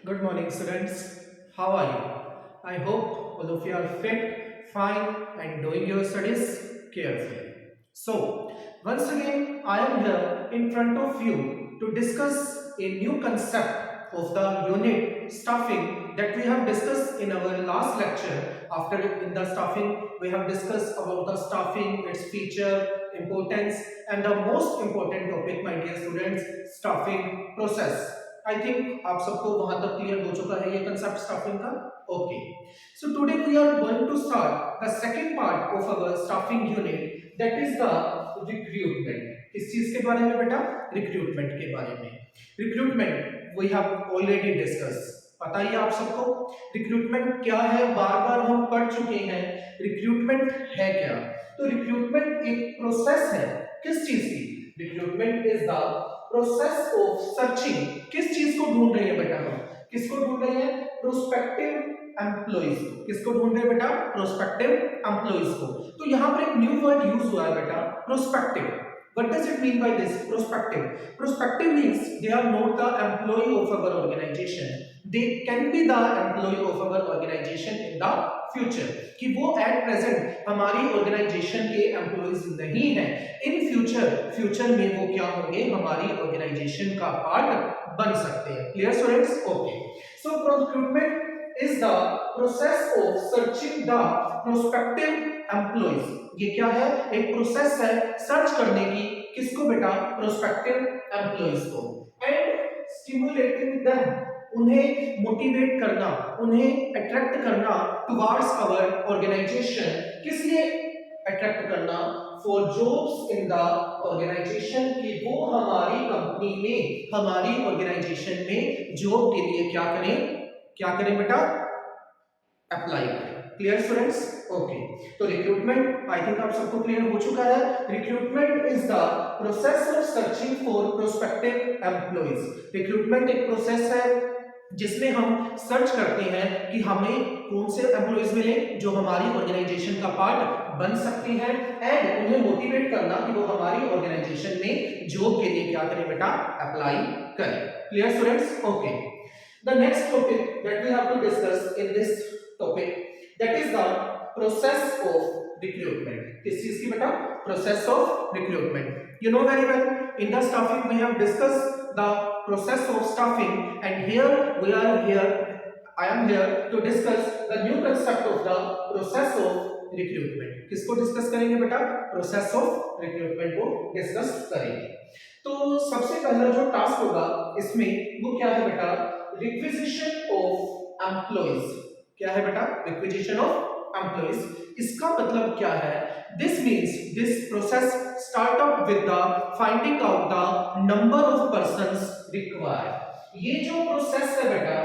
Good morning, students. How are you? I hope all of you are fit, fine, and doing your studies carefully. So, once again, I am here in front of you to discuss a new concept of the unit staffing that we have discussed in our last lecture. After in the staffing, we have discussed about the staffing, its feature, importance, and the most important topic, my dear students, staffing process. I think आप सबको वहां तक clear हो चुका है ये concept staffing का okay so today we are going to start the second part of our staffing unit that is the recruitment किस चीज के बारे में बेटा रिक्रूटमेंट के बारे में recruitment we have already discuss पता ही है आप सबको रिक्रूटमेंट क्या है बार बार हम पढ़ चुके हैं रिक्रूटमेंट है क्या तो रिक्रूटमेंट एक प्रोसेस है किस चीज की recruitment is the process of searching किस चीज को ढूंढ रही है बेटा हम किसको ढूंढ रही है प्रोस्पेक्टिव एम्प्लॉइज को किसको ढूंढ रहे हैं बेटा प्रोस्पेक्टिव एम्प्लॉइज को तो यहां पर एक न्यू वर्ड यूज हुआ है बेटा prospective what does it mean by this prospective means they are not the employee of our organization they can be the employee of our organization in the future कि वो at present हमारी organization के employees नहीं है in future में वो क्या होंगे हमारी organization का part बन सकते हैं clear students okay so recruitment is the process of searching the prospective employees ये क्या है एक प्रोसेस है सर्च करने की किसको बेटा प्रोस्पेक्टिव एम्प्लॉइज को एंड स्टिमुलेटिंग देम उन्हें मोटिवेट करना उन्हें अट्रैक्ट करना टुवर्ड्स आवर ऑर्गेनाइजेशन किस लिए अट्रैक्ट करना for jobs in the organisation कि वो हमारी कंपनी में हमारी ऑर्गेनाइजेशन में जॉब के लिए क्या करें बेटा अप्लाई करें क्लियर स्टूडेंट्स ओके तो रिक्रूटमेंट आई थिंक आप सबको क्लियर हो चुका है recruitment is the process of searching for prospective employees recruitment एक प्रोसेस है जिसमें हम सर्च करते हैं कि हमें कौन से एम्प्लॉइज मिले जो हमारी ऑर्गेनाइजेशन का पार्ट बन सकते हैं एंड उन्हें मोटिवेट करना कि वो हमारी ऑर्गेनाइजेशन में जॉब के लिए क्या करें बेटा अप्लाई करें clear students okay the next topic that we have to discuss in this topic that is the process of recruitment किस चीज की बेटा process of recruitment you know very well in the staffing we have discussed the process of staffing and here I am here to discuss the new concept of the process of recruitment किसको discuss करेंगे बेटा process of recruitment को discuss करेंगे तो सबसे पहला जो task होगा इसमें वो क्या है बेटा requisition of employees क्या है बेटा रिक्विजिशन ऑफ एम्प्लॉइज इसका मतलब क्या है this means this process start up with the finding out the number of persons required ये जो प्रोसेस है बेटा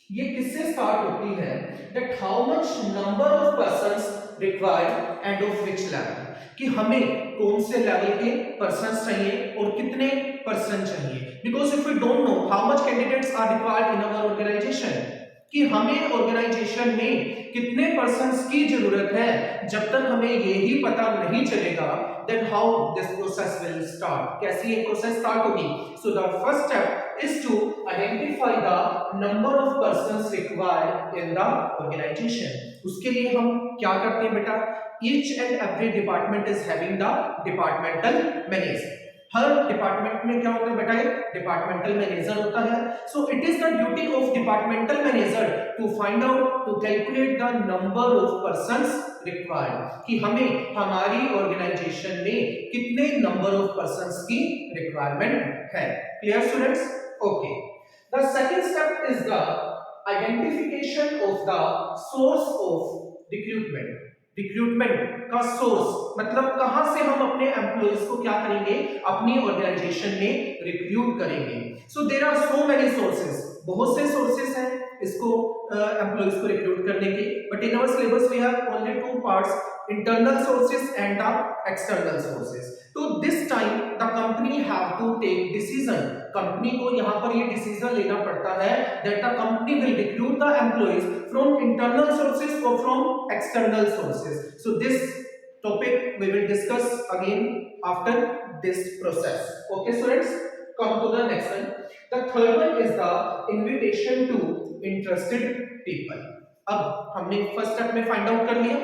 ये किससे स्टार्ट होती है that how much number of persons required end of which level कि हमें कौन से लेवल के पर्संस चाहिए और कितने पर्सन चाहिए because if we don't know how much candidates are required in our organisation कि हमें ऑर्गेनाइजेशन में कितने पर्संस की जरूरत है जब तक हमें ये ही पता नहीं चलेगा then how this process will start कैसे ये प्रोसेस स्टार्ट होगी so the first step is to identify the number of persons required in the organisation उसके लिए हम क्या करते हैं बेटा each and every department is having the departmental manager हर डिपार्टमेंट में क्या होता है बेटा एक डिपार्टमेंटल मैनेजर होता है so it is the duty of departmental manager to find out to calculate the number of persons required कि हमें हमारी ऑर्गेनाइजेशन में कितने नंबर ऑफ पर्संस की रिक्वायरमेंट है clear students okay the second step is the identification of the source of recruitment recruitment का source मतलब कहां से हम अपने एम्प्लॉइज को क्या करेंगे अपनी ऑर्गेनाइजेशन में रिक्रूट करेंगे so there are so many sources बहुत से सोर्सेस हैं इसको एम्प्लॉइज को रिक्रूट करने के but in our syllabus we have only two parts internal sources and the external sources तो this time the company have to take decision company को यहां पर ये डिसीजन लेना पड़ता है that the company will recruit the employees from internal sources और from external sources so this topic we will discuss again after this process okay students come to the next one the third one is the invitation to interested people. अब हमने first step में find out कर लिया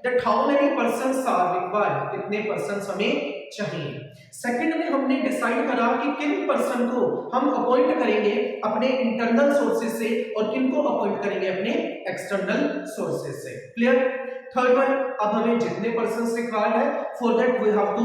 that how many persons are required, कितने persons हमें चाहिए। Second में हमने डिसाइड करा कि किन पर्सन को हम अपॉइंट करेंगे अपने इंटरनल सोर्सेज से और किन को अपॉइंट करेंगे अपने एक्सटर्नल सोर्सेज से। क्लियर। थर्ड वन, अब हमें जितने पर्संस रिक्वायर्ड है for that we have to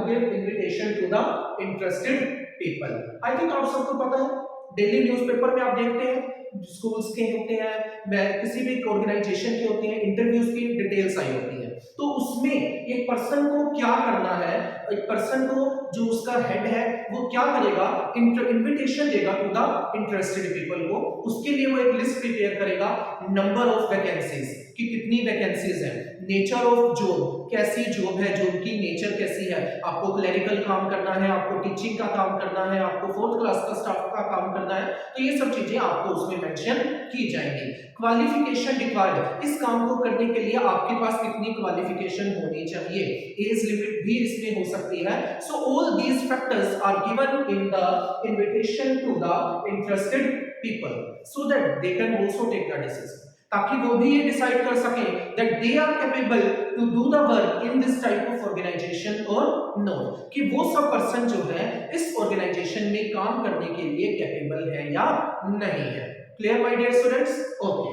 give invitation to the interested people. I think आप सबको पता है डेली न्यूज़पेपर में आप देखते हैं स्कूल्स के होते हैं, किसी भी ऑर्गेनाइजेशन के होते हैं, इंटरव्यूज की डिटेल्स आई होती है, तो उसमें एक पर्सन को क्या करना है, एक पर्सन को जो उसका हेड है वो क्या करेगा, इनविटेशन देगा टू द इंटरेस्टेड पीपल को। उसके लिए वो एक लिस्ट प्रिपेयर करेगा, नंबर ऑफ वैकेंसीज कि कितनी वैकेंसीज है, नेचर ऑफ जॉब, कैसी जॉब है, जॉब की नेचर कैसी है, आपको क्लरिकल काम करना है, आपको टीचिंग का काम करना है, आपको फोर्थ क्लास का स्टाफ का काम करना है, तो ये सब चीजें आपको उसमें मेंशन की जाएंगी। क्वालिफिकेशन रिक्वायर्ड, इस काम को करने के लिए आपके पास कितनी क्वालिफिकेशन होनी चाहिए, एज लिमिट भी इसमें हो सकती है। So all these factors are given in the invitation to the interested people so that they can also take the decision, ताकि वो भी ये डिसाइड कर सके that they are capable to do the work in this type of organisation और not, कि वो सब पर्सन जो है इस ऑर्गेनाइजेशन में काम करने के लिए कैपेबल है या नहीं है। Clear my dear students? Okay,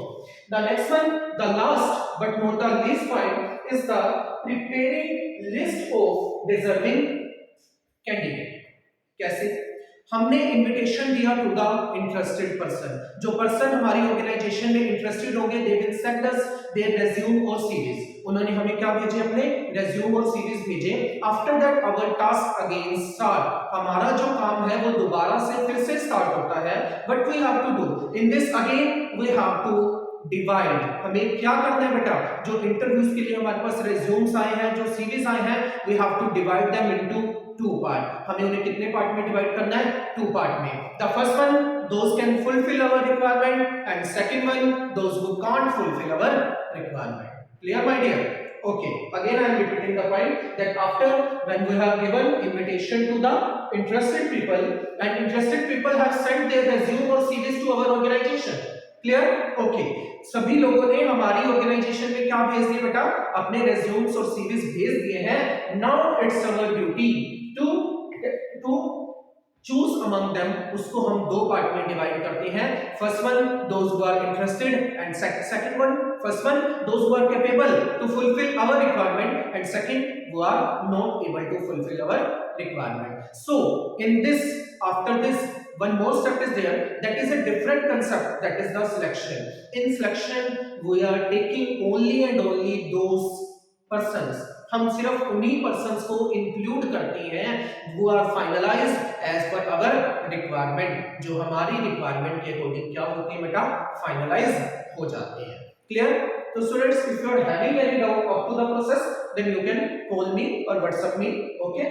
the next one, the last but not the least point is the preparing list of deserving candidate. कैसे? हमने इनविटेशन दिया टू द इंटरेस्टेड पर्सन, जो पर्सन हमारी ऑर्गेनाइजेशन में इंटरेस्टेड होंगे they will send us their resume और CVs. उन्होंने हमें क्या भेजे, अपने रिज्यूम और सीवीज भेजे। After that our task again start, हमारा जो काम है वो दोबारा से फिर से स्टार्ट होता है। What we have to do in this, again we have to divide. हमें क्या करना है बेटा, जो इंटरव्यूज के लिए हमारे पास रिज्यूम्स आए हैं, जो सीवीज आए हैं, we have to divide them into two part. हमें उन्हें कितने पार्ट में डिवाइड करना है, टू पार्ट में। The first one, those can fulfil our requirement, and second one, those who can't fulfil our requirement. Clear my dear? Okay, again I am repeating the point that after when we have given invitation to the interested people and interested people have sent their resume or CVs to our organization. Clear? Okay, सभी लोगों ने हमारी organisation में क्या भेज दिया बेटा, अपने resumes और CVs भेज दिए हैं। Now it's our duty to choose among them, उसको हम दो पार्ट में डिवाइड करते हैं। First one, those who are interested, and second one, first one, those who are capable to fulfill our requirement, and second, who are not able to fulfill our requirement. So in this, after this, one more step is there, that is a different concept, that is the selection. In selection we are taking only and only those persons, हम सिर्फ उन्हीं persons को include करते हैं वो are finalised as per our requirement, जो हमारी requirement के अकॉर्डिंग क्या होती है बेटा, फाइनलाइज हो जाते हैं। क्लियर? तो students, if you are having any doubt up to the process then you can call me और WhatsApp me. Okay,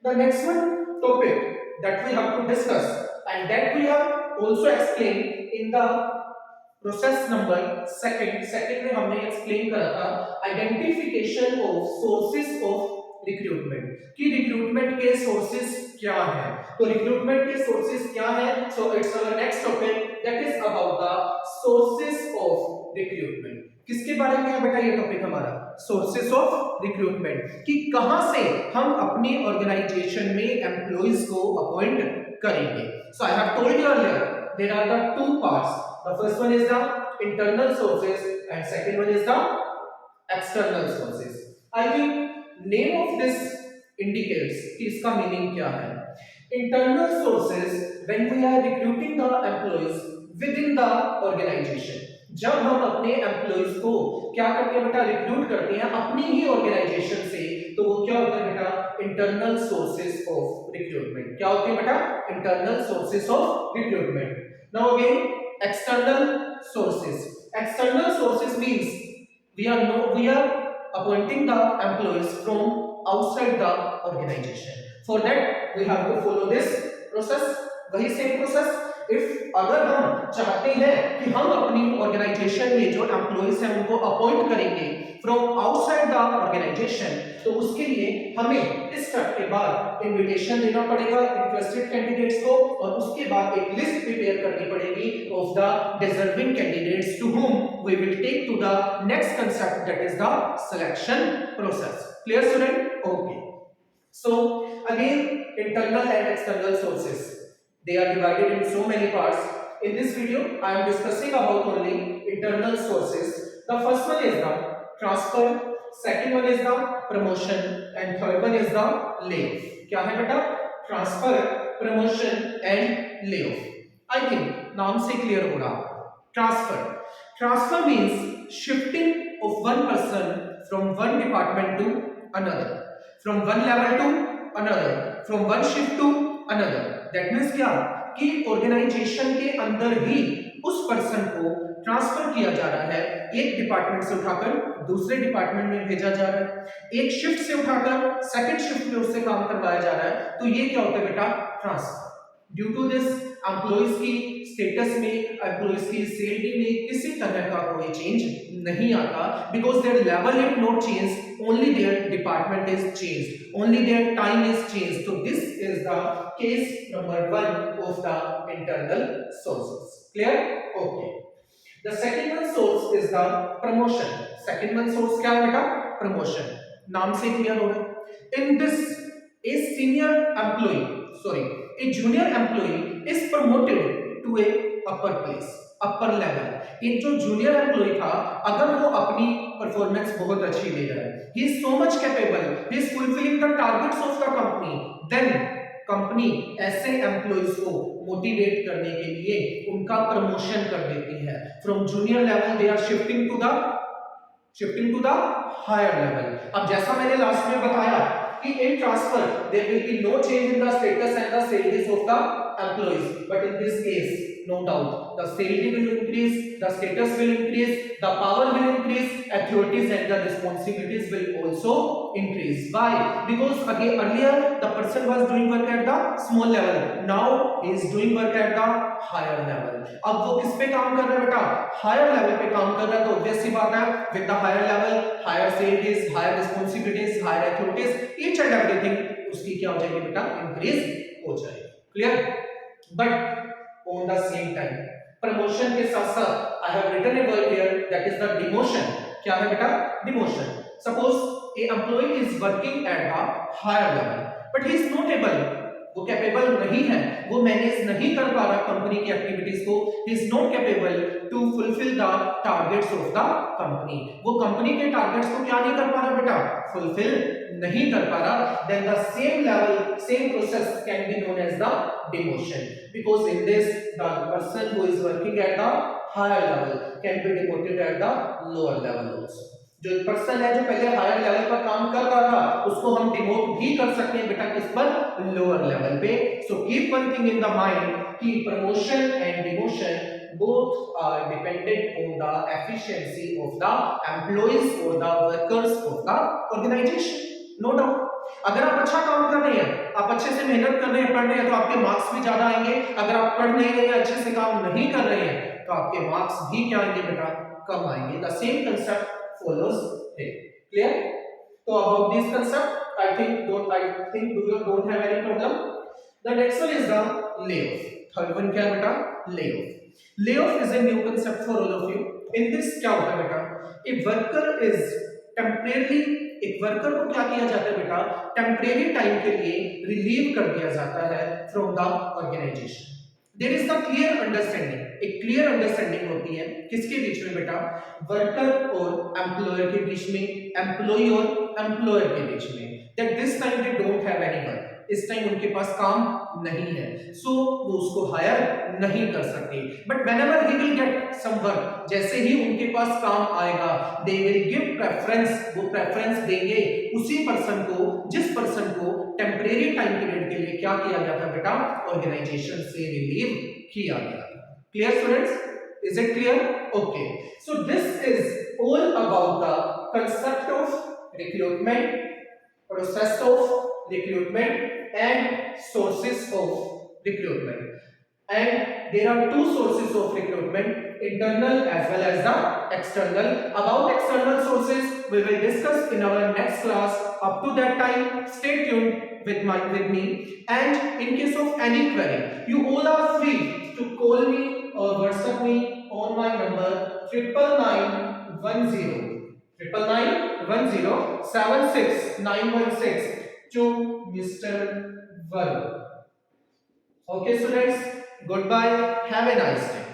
the next one topic that we have to discuss and that we have also explain in the process number second में हमने explain करा था identification of sources of recruitment, कि recruitment के sources क्या हैं। तो recruitment के सोर्सेस क्या हैं? So it's our next topic that is about the sources of recruitment. किसके बारे में है बेटा ये टॉपिक हमारा, सोर्सेस ऑफ रिक्रूटमेंट, कि कहां से हम अपनी ऑर्गेनाइजेशन में एम्प्लॉइज को अपॉइंट करेंगे। So I have told you earlier there are the two parts, the first one is the internal sources and second one is the external sources. I think name of this indicates कि इसका meaning क्या है। Internal sources when we are recruiting the employees within the organization, जब हम अपने employees को क्या करके बेटा रिक्रूट करते हैं अपनी ही ऑर्गेनाइजेशन से, तो वो क्या होता है बेटा, इंटरनल सोर्सेस ऑफ रिक्रूटमेंट। क्या होते हैं बेटा, internal sources of recruitment. Now again external sources. External sources means we are appointing the employees from outside the organization. For that we have to follow this process, वही same process, if अगर हम चाहते हैं कि हम अपनी organisation में जो एम्प्लॉइज हैं उनको अपॉइंट करेंगे फ्रॉम आउटसाइड द ऑर्गेनाइजेशन, तो उसके लिए हमें इस स्टेप के बाद इनविटेशन देना पड़ेगा इंटरेस्टेड कैंडिडेट्स को, और उसके बाद एक लिस्ट प्रिपेयर करनी पड़ेगी of the deserving candidates to whom we will take to the next concept, that is the selection process. Clear student? Okay. So again, internal and external sources, they are divided in so many parts. In this video I am discussing about only internal sources. The first one is the transfer, second one is the promotion, and third one is the layoff. क्या है बेटा? Transfer, promotion and layoff. I think नाम से clear हो रहा. Transfer means shifting of one person from one department to another, from one level to another, from one shift to another. That means क्या कि organisation के अंदर ही उस person को ट्रांसफर किया जा रहा है, एक डिपार्टमेंट से उठाकर दूसरे डिपार्टमेंट में भेजा जा रहा है, एक शिफ्ट से उठाकर सेकंड शिफ्ट में उससे काम करवाया जा रहा है. तो ये क्या होता है बेटा? Transfer. Due to this employees की स्टेटस में, एम्प्लॉइज की सैलरी में किसी तरह का कोई चेंज नहीं आता, because their level is not change, only their department is change, only their time is change. तो this is the case number 1 of the internal sources. Clear? Okay. The second one source is the promotion. Second one source क्या है बेटा? Promotion. नाम से clear हो रहा है. In this a senior employee, sorry, a junior employee is promoted to a upper place, upper level. एक जो जूनियर एम्प्लॉय था, अगर वो अपनी परफॉर्मेंस बहुत अच्छी दे रहा है, he is so much capable, he is fulfilling the targets of the company, then company ऐसे एम्प्लॉइज को मोटिवेट करने के लिए उनका प्रमोशन कर देती है. From junior level they are shifting to the higher level. अब जैसा मैंने लास्ट में बताया कि in transfer there will be no change in the status and the salaries of the employees, but in this case no doubt the salary will increase, the status will increase, the power will increase, authorities and the responsibilities will also increase. Why? Because again earlier the person was doing work at the small level, now he is doing work at the higher level. अब वो किस पे काम कर रहा है बेटा? Higher level पे काम कर रहा है. तो ऑब्वियस सी बात है, with the higher level, higher salaries, higher responsibilities, higher authorities, each and everything उसकी क्या हो जाएगी बेटा? इंक्रीज हो जाएगी. Clear? But on the same time, promotion के साथ साथ I have written a word here, that is the demotion. क्या है बेटा? demotion. Suppose a employee is working at a higher level but he is not able, वो capable नहीं है, वो मैनेज नहीं कर पा रहा कंपनी की एक्टिविटीज को, he is not capable to fulfil the targets of the company. वो कंपनी के टारगेट्स को क्या नहीं कर पा रहा बेटा? फुलफिल नहीं कर पा रहा. Then the same level, same process can be known as the demotion, because in this the person who is working at the higher level can be demoted at the lower level also. जो person है जो पहले higher level पर काम कर रहा था उसको हम डिमोट भी कर सकते हैं बेटा किस पर? लोअर लेवल पे. So keep one thing in the mind कि promotion and demotion both are dependent on the efficiency of the employees or the workers of the organization. No doubt. अगर आप अच्छा काम कर रहे हैं, आप अच्छे से मेहनत कर रहे हैं, पढ़ रहे हैं, तो आपके मार्क्स भी ज्यादा आएंगे. अगर आप पढ़ नहीं रहे हैं, अच्छे से काम नहीं कर रहे हैं, तो आपके मार्क्स भी क्या आएंगे बेटा? कम आएंगे. The same concept follows here. Clear? So about this concept, I think you don't have any problem. The next one is the layoff. Third one क्या है बेटा? Layoff. Layoff is a new concept for all of you. In this क्या होता है बेटा? A worker is temporarily, एक worker को क्या किया जाता है बेटा? टेम्परेरी टाइम के लिए रिलीव कर दिया जाता है from the organisation. There is the clear understanding, एक क्लियर अंडरस्टैंडिंग होती है किसके बीच में बेटा? वर्कर और एम्प्लॉयर के बीच में, एम्प्लॉय और एम्प्लॉयर के बीच में. That this time they don't have any work, इस टाइम उनके पास काम नहीं है, सो वो उसको हायर नहीं कर सकते. But whenever he will get some work, जैसे ही उनके पास काम आएगा, दे विल गिव प्रेफरेंस, वो प्रेफरेंस देंगे उसी पर्सन को जिस पर्सन को टेम्परेरी टाइम पीरियड के लिए क्या किया गया था बेटा? ऑर्गेनाइजेशन से रिलीव किया गया था. Clear students? Is it clear? Okay. So this is all about the concept of recruitment, process of recruitment and sources of recruitment. And there are two sources of recruitment, internal as well as the external. About external sources, we will discuss in our next class. Up to that time, stay tuned with me. And in case of any query, you all are free to call me or WhatsApp me on my number 99910 76916 to Mr. Varun. Okay, students, goodbye. Have a nice day.